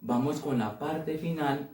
vamos con la parte final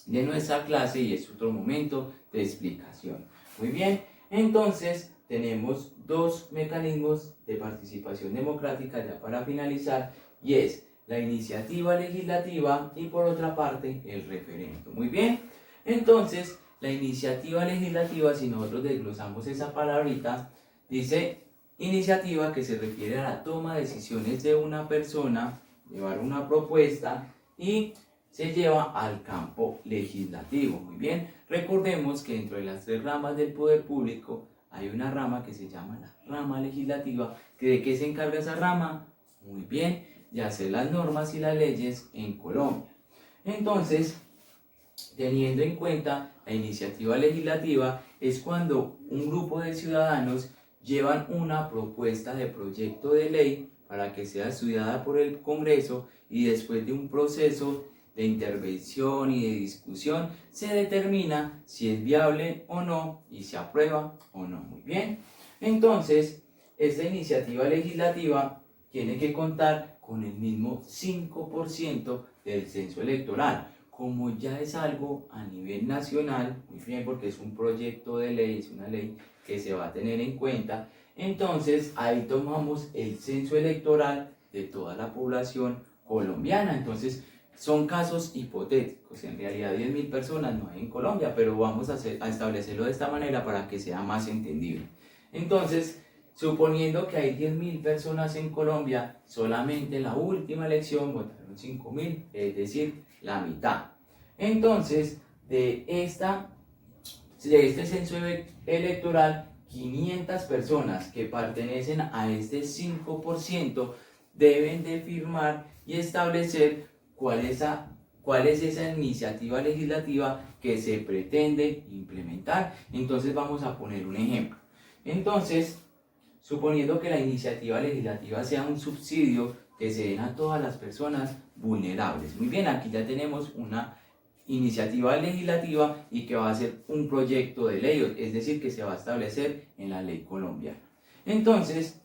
de nuestra clase y es otro momento de explicación. Muy bien, entonces tenemos dos mecanismos de participación democrática ya para finalizar, y es la iniciativa legislativa y por otra parte el referendo. Muy bien, entonces la iniciativa legislativa, si nosotros desglosamos esa palabrita, dice iniciativa, que se refiere a la toma de decisiones de una persona, llevar una propuesta y se lleva al campo legislativo. Muy bien, recordemos que dentro de las tres ramas del poder público hay una rama que se llama la rama legislativa. ¿De qué se encarga esa rama? Muy bien, de hacer las normas y las leyes en Colombia. Entonces, teniendo en cuenta la iniciativa legislativa, es cuando un grupo de ciudadanos llevan una propuesta de proyecto de ley para que sea estudiada por el Congreso y después de un proceso de intervención y de discusión se determina si es viable o no y se aprueba o no. Muy bien, entonces esta iniciativa legislativa tiene que contar con el mismo 5% del censo electoral. Como ya es algo a nivel nacional, muy bien, porque es un proyecto de ley, es una ley que se va a tener en cuenta, entonces ahí tomamos el censo electoral de toda la población colombiana. Entonces son casos hipotéticos, en realidad 10.000 personas no hay en Colombia, pero vamos a establecerlo de esta manera para que sea más entendible. Entonces, suponiendo que hay 10.000 personas en Colombia, solamente en la última elección votaron 5.000, es decir, la mitad. Entonces, de este censo electoral, 500 personas que pertenecen a este 5% deben de firmar y establecer cuál es esa iniciativa legislativa que se pretende implementar. Entonces vamos a poner un ejemplo. Entonces, suponiendo que la iniciativa legislativa sea un subsidio que se den a todas las personas vulnerables. Muy bien, aquí ya tenemos una iniciativa legislativa y que va a ser un proyecto de ley, es decir, que se va a establecer en la ley colombiana. Entonces,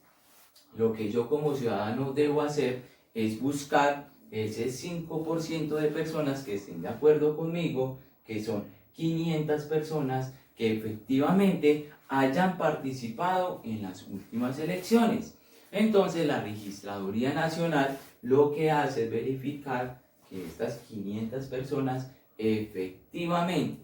lo que yo como ciudadano debo hacer es buscar ese 5% de personas que estén de acuerdo conmigo, que son 500 personas que efectivamente hayan participado en las últimas elecciones. Entonces la Registraduría Nacional lo que hace es verificar que estas 500 personas efectivamente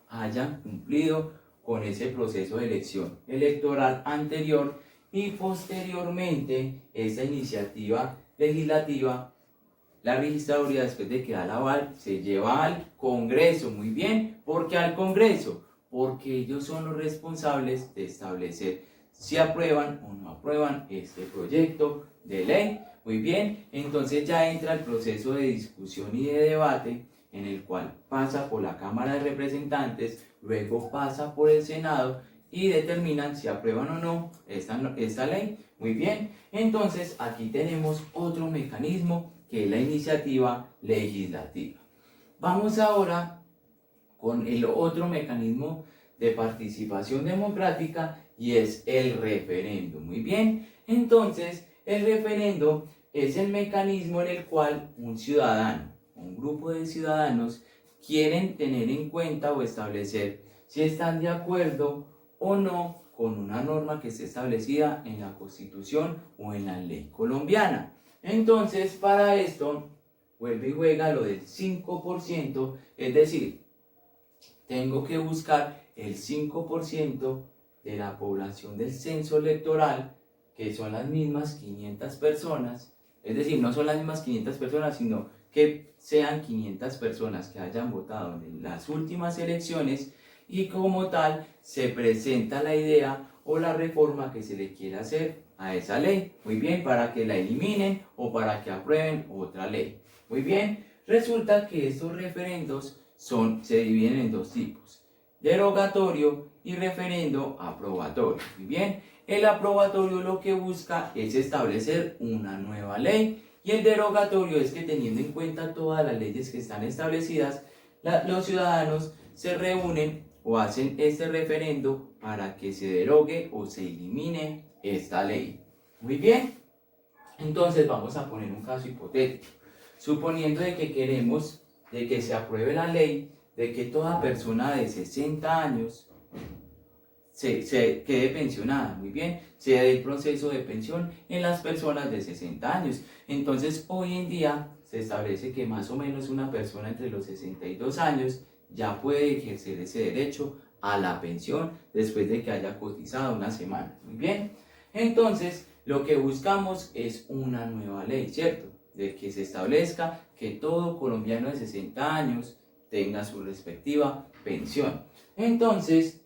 hayan cumplido con ese proceso de elección electoral anterior y posteriormente esa iniciativa legislativa, la registraduría, después de que da el aval, se lleva al Congreso. Muy bien, ¿por qué al Congreso? Porque ellos son los responsables de establecer si aprueban o no aprueban este proyecto de ley. Muy bien, entonces ya entra el proceso de discusión y de debate, en el cual pasa por la Cámara de Representantes, luego pasa por el Senado y determinan si aprueban o no esta ley. Muy bien, entonces aquí tenemos otro mecanismo que es la iniciativa legislativa. Vamos ahora con el otro mecanismo de participación democrática y es el referendo. Muy bien, entonces el referendo es el mecanismo en el cual un ciudadano, un grupo de ciudadanos quieren tener en cuenta o establecer si están de acuerdo o no con una norma que esté establecida en la Constitución o en la ley colombiana. Entonces, para esto, vuelve y juega lo del 5%, es decir, tengo que buscar el 5% de la población del censo electoral, que son las mismas 500 personas, es decir, no son las mismas 500 personas, sino que sean 500 personas que hayan votado en las últimas elecciones y como tal se presenta la idea o la reforma que se le quiera hacer a esa ley. Muy bien, para que la eliminen o para que aprueben otra ley. Muy bien, resulta que estos referendos se dividen en dos tipos: derogatorio y referendo aprobatorio. Muy bien, el aprobatorio lo que busca es establecer una nueva ley y el derogatorio es que, teniendo en cuenta todas las leyes que están establecidas, los ciudadanos se reúnen o hacen este referendo para que se derogue o se elimine esta ley. Muy bien, entonces vamos a poner un caso hipotético. suponiendo de que queremos de que se apruebe la ley de que toda persona de 60 años se quede pensionada, muy bien, se dé el proceso de pensión en las personas de 60 años. Entonces, hoy en día se establece que más o menos una persona entre los 62 años ya puede ejercer ese derecho a la pensión después de que haya cotizado una semana, muy bien. Entonces, lo que buscamos es una nueva ley, ¿cierto? De que se establezca que todo colombiano de 60 años tenga su respectiva pensión. Entonces,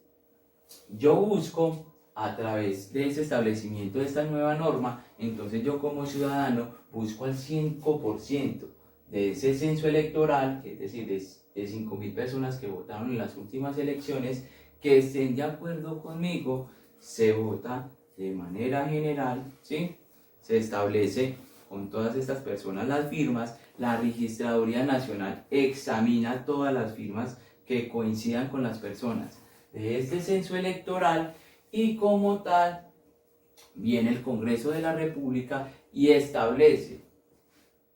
yo busco a través de ese establecimiento de esta nueva norma, entonces yo como ciudadano busco al 5% de ese censo electoral, que es decir, de 5.000 personas que votaron en las últimas elecciones, que estén de acuerdo conmigo. Se vota de manera general, ¿sí? Se establece con todas estas personas las firmas, la Registraduría Nacional examina todas las firmas que coincidan con las personas de este censo electoral y como tal viene el Congreso de la República y establece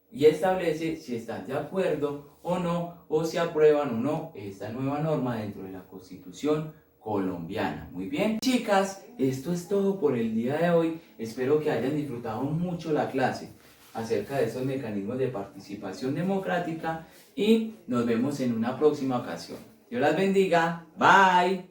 si están de acuerdo o no, o si aprueban o no esta nueva norma dentro de la Constitución colombiana. Muy bien, chicas, esto es todo por el día de hoy. Espero que hayan disfrutado mucho la clase acerca de esos mecanismos de participación democrática y nos vemos en una próxima ocasión. Dios las bendiga. Bye.